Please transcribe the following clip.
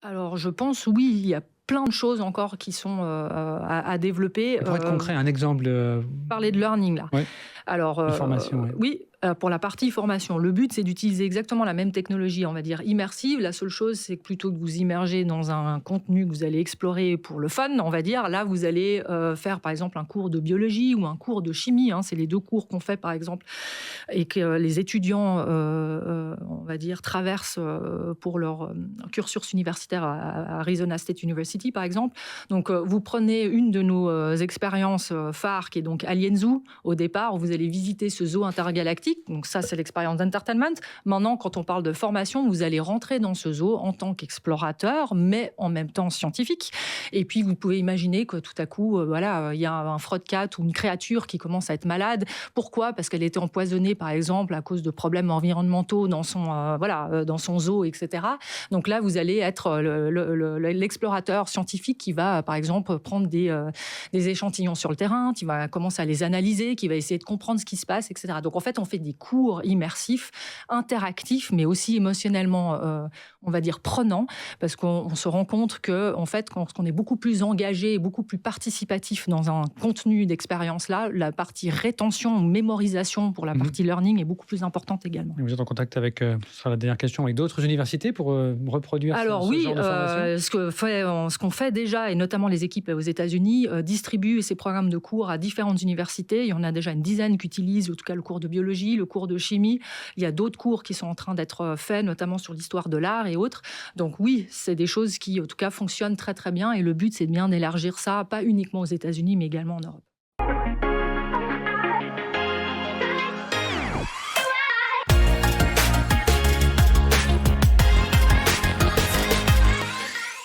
Alors je pense oui, il y a plein de choses encore qui sont à développer. Pour être concret, un exemple, Parler de learning là. ouais, Alors de formation, ouais. oui, pour la partie formation, le but c'est d'utiliser exactement la même technologie, on va dire immersive. La seule chose, c'est que plutôt que vous immerger dans un contenu que vous allez explorer pour le fun, on va dire, là vous allez faire par exemple un cours de biologie ou un cours de chimie. Hein, c'est les deux cours qu'on fait par exemple et que les étudiants, on va dire, traversent pour leur cursus universitaire à Arizona State University par exemple. Donc vous prenez une de nos expériences phares qui est donc Alien Zoo. Au départ, vous allez visiter ce zoo intergalactique. Donc ça, c'est l'expérience d'entertainment. Maintenant, quand on parle de formation, vous allez rentrer dans ce zoo en tant qu'explorateur, mais en même temps scientifique. Et puis, vous pouvez imaginer que tout à coup, voilà, il y a un fraude-cat ou une créature qui commence à être malade. Pourquoi ? Parce qu'elle était empoisonnée, par exemple, à cause de problèmes environnementaux dans son zoo, etc. Donc là, vous allez être l'explorateur scientifique qui va, par exemple, prendre des échantillons sur le terrain, qui va commencer à les analyser, qui va essayer de comprendre ce qui se passe, etc. Donc en fait, on fait des cours immersifs, interactifs, mais aussi émotionnellement, on va dire, prenants, parce qu'on se rend compte que, en fait, quand on est beaucoup plus engagé et beaucoup plus participatif dans un contenu d'expérience-là, la partie rétention, mémorisation pour la partie learning est beaucoup plus importante également. Et vous êtes en contact avec, ce sera la dernière question, avec d'autres universités pour reproduire Alors ce oui, genre de formation? ce qu'on fait déjà, et notamment les équipes aux États-Unis, distribuent ces programmes de cours à différentes universités. Il y en a déjà une dizaine qui utilisent, en tout cas le cours de biologie, le cours de chimie. Il y a d'autres cours qui sont en train d'être faits, notamment sur l'histoire de l'art et autres. Donc oui, c'est des choses qui, en tout cas, fonctionnent très très bien. Et le but, c'est de bien élargir ça, pas uniquement aux États-Unis, mais également en Europe.